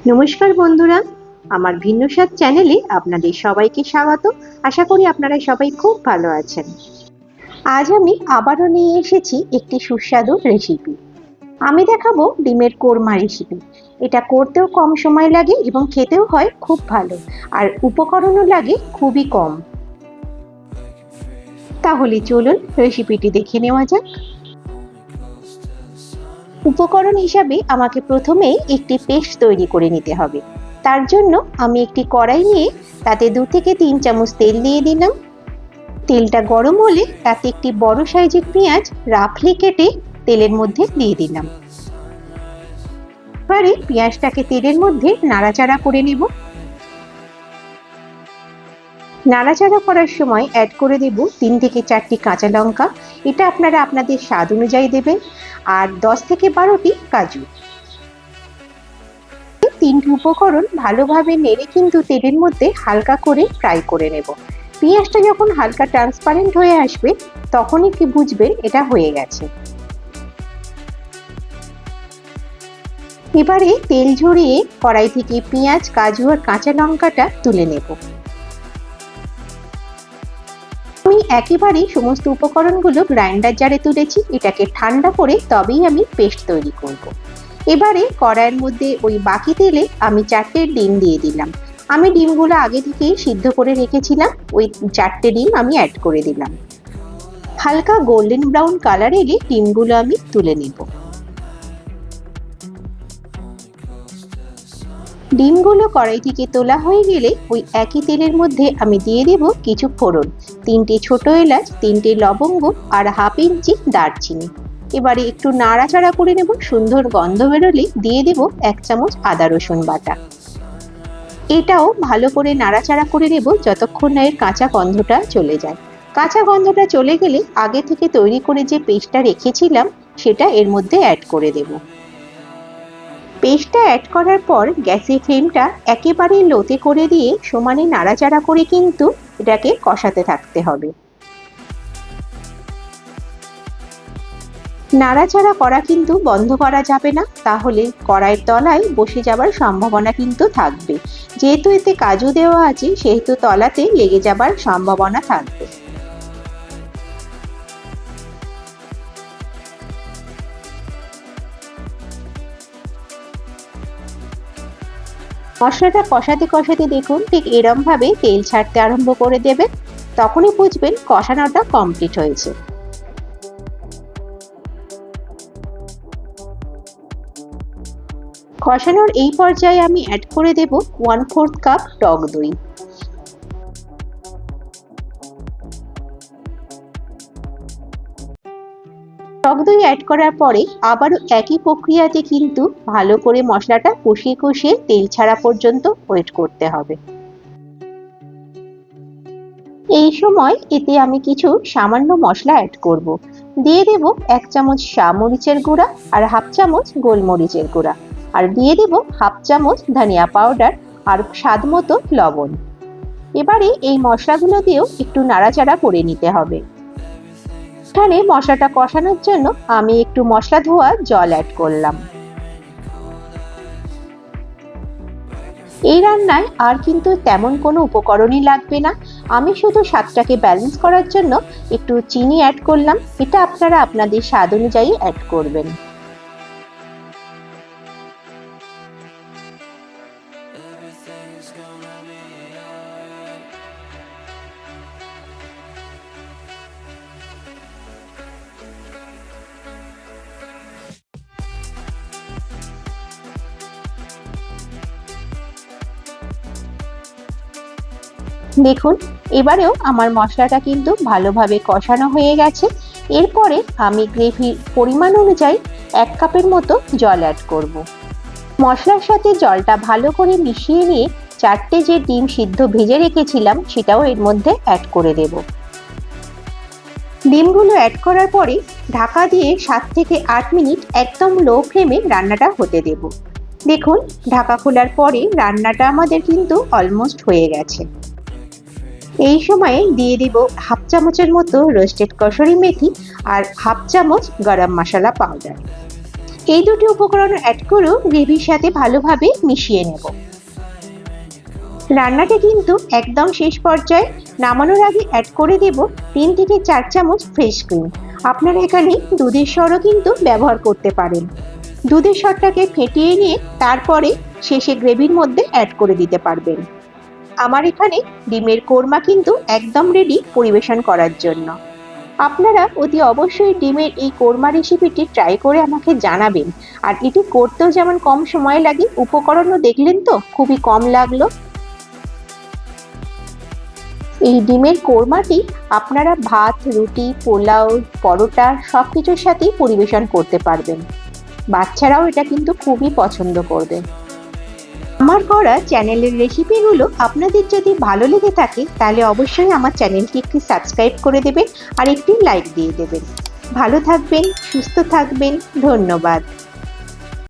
নমস্কার বন্ধুরা, আমার ভিন্ন স্বাদ চ্যানেলে আপনাদের সবাইকে স্বাগত। আশা করি আপনারা সবাই খুব ভালো আছেন। আজ আমি আবারও নিয়ে এসেছি একটি সুস্বাদু রেসিপি। আমি দেখাবো ডিমের কোরমা রেসিপি। এটা করতেও কম সময় লাগে এবং খেতেও হয় খুব ভালো, আর উপকরণও লাগে খুবই কম। তাহলে চলুন রেসিপিটি দেখে নেওয়া যাক। উপকরণ হিসাবে আমাকে প্রথমেই একটি পেস্ট তৈরি করে নিতে হবে। তার জন্য আমি একটি কড়াই নিয়ে তাতে 2 থেকে 3 চামচ তেল দিয়ে দিলাম। তেলটা গরম হলে তাতে একটি বড় সাইজের পেঁয়াজ রাফলি কেটে তেলের মধ্যে দিয়ে দিলাম। এবারে পেঁয়াজটাকে তেলের মধ্যে নাড়াচাড়া করে নেব। নাড়াচাড়া করার সময় অ্যাড করে দেব 3 থেকে 4টি কাঁচা লঙ্কা। এটা আপনারা আপনাদের স্বাদ অনুযায়ী দেবেন। আর 10 থেকে 12টি কাজু। 3টি উপকরণ ভালোভাবে নেড়ে কিন্তু তেলের মধ্যে হালকা করে ফ্রাই করে নেব। পেঁয়াজটা যখন হালকা ট্রান্সপারেন্ট হয়ে আসবে তখনই কি বুঝবেন এটা হয়ে গেছে। এবারে তেল ঝরিয়ে কড়াই থেকে পেঁয়াজ, কাজু আর কাঁচা লঙ্কাটা তুলে নেব। আমি একেবারেই সমস্ত উপকরণগুলো গ্রাইন্ডার জারে তুলেছি। এটাকে ঠান্ডা করে তবেই আমি পেস্ট তৈরি করব। এবারে কড়াইয়ের মধ্যে ওই বাকি তেলে আমি 4টে ডিম দিয়ে দিলাম। আমি ডিমগুলো আগে থেকেই সিদ্ধ করে রেখেছিলাম। ওই 4টে ডিম আমি অ্যাড করে দিলাম। হালকা গোল্ডেন ব্রাউন কালার এলে ডিমগুলো আমি তুলে নেব। ডিমগুলো কড়াই থেকে তোলা হয়ে গেলে ওই একই তেলের মধ্যে আমি দিয়ে দেব কিছু ফোড়ন, 3টে ছোট এলাচ, 3টে লবঙ্গ আর 1/2 ইঞ্চি দারচিনি। এবারে একটু নাড়াচাড়া করে নেব। সুন্দর গন্ধ বেরোলে দিয়ে দেব 1 চামচ আদা রসুন বাটা। এটাও ভালো করে নাড়াচাড়া করে নেব যতক্ষণ না এর কাঁচা গন্ধটা চলে যায়। কাঁচা গন্ধটা চলে গেলে আগে থেকে তৈরি করে যে পেস্টটা রেখেছিলাম সেটা এর মধ্যে অ্যাড করে দেব। পেস্টটা অ্যাড করার পর গ্যাসের ফ্লেমটা একেবারে লোতে করে দিয়ে সমানে নাড়াচাড়া করে কিন্তু এটাকে কষাতে থাকতে হবে। নাড়াচাড়া করা কিন্তু বন্ধ করা যাবে না, তাহলে কড়াইয়ের তলায় বসে যাবার সম্ভাবনা কিন্তু থাকবে। যেহেতু এতে কাজু দেওয়া আছে সেহেতু তলাতে লেগে যাবার সম্ভাবনা থাকবে। মশলাটা কষাতে কষাতে দেখুন ঠিক এরম ভাবে তেল ছাড়তে আরম্ভ করে দেবে। তখনই বুঝবেন কষানোটা কমপ্লিট হয়েছে। কষানোর এই পর্যায়ে আমি অ্যাড করে দেব 1/4 কাপ টক দই। টক দই অ্যাড করার পরে আবারও একই প্রক্রিয়াতে কিন্তু ভালো করে মশলাটা কষিয়ে কষিয়ে তেল ছাড়া পর্যন্ত ওয়েট করতে হবে। এই সময় এতে আমি কিছু সামান্য মশলা অ্যাড করব। দিয়ে দেব 1 চামচ মরিচের গুঁড়া আর 1/2 চামচ গোলমরিচের গুঁড়া, আর দিয়ে দেব 1/2 চামচ ধনিয়া পাউডার আর স্বাদ মতো লবণ। এবারে এই মশলাগুলো দিয়েও একটু নাড়াচাড়া করে নিতে হবে। এখানে মশলাটা কষানোর জন্য আমি একটু মশলা ধোয়া জল অ্যাড করলাম। এই রান্নায় আর কিন্তু তেমন কোনো উপকরণই লাগবে না। আমি শুধু স্বাদটাকে ব্যালেন্স করার জন্য একটু চিনি অ্যাড করলাম। এটা আপনারা আপনাদের স্বাদ অনুযায়ী অ্যাড করবেন। দেখুন এবারেও আমার মশলাটা কিন্তু ভালোভাবে কষানো হয়ে গেছে। এরপরে আমি গ্রেভির পরিমাণ অনুযায়ী 1 কাপের মতো জল অ্যাড করব। মশলার সাথে জলটা ভালো করে মিশিয়ে নিয়ে 4টে যে ডিম সিদ্ধ ভেজে রেখেছিলাম সেটাও এর মধ্যে অ্যাড করে দেব। ডিমগুলো অ্যাড করার পরে ঢাকা দিয়ে 7 থেকে 8 মিনিট একদম লো ফ্লেমে রান্নাটা হতে দেব। দেখুন ঢাকা খোলার পরে রান্নাটা আমাদের কিন্তু অলমোস্ট হয়ে গেছে। এই সময়ে দিয়ে দিব 1/2 চামচের মতো রোস্টেড কসুরি মেথি আর 1/2 চামচ গরম মশলা পাউডার। এই দুটি উপকরণ অ্যাড করেও গ্রেভির সাথে ভালোভাবে মিশিয়ে নেব। রান্নাটা কিন্তু একদম শেষ পর্যায়ে, নামানোর আগে অ্যাড করে দেব 3 থেকে 4 চামচ ফ্রেশ ক্রিম। আপনারা এখানে দুধের সরও কিন্তু ব্যবহার করতে পারেন। দুধের সরটাকে ফেটিয়ে নিয়ে তারপরে শেষে গ্রেভির মধ্যে অ্যাড করে দিতে পারবেন। আমার এখানে ডিমের কোরমা কিন্তু একদম রেডি পরিবেশন করার জন্য। আপনারা অতি অবশ্যই ডিমের এই কোরমা রেসিপিটি ট্রাই করে আমাকে জানাবেন। আর এটি করতেও যেমন কম সময় লাগে, উপকরণও দেখলেন তো খুবই কম লাগলো। এই ডিমের কোরমাটি আপনারা ভাত, রুটি, পোলাও, পরোটা সবকিছুর সাথেই পরিবেশন করতে পারবেন। বাচ্চারাও এটা কিন্তু খুবই পছন্দ করবে। আমার করা চ্যানেলের রেসিপিগুলো আপনাদের যদি ভালো লেগে থাকে তাহলে অবশ্যই আমার চ্যানেলটি একটি সাবস্ক্রাইব করে দেবেন আর একটি লাইক দিয়ে দেবেন। ভালো থাকবেন, সুস্থ থাকবেন, ধন্যবাদ।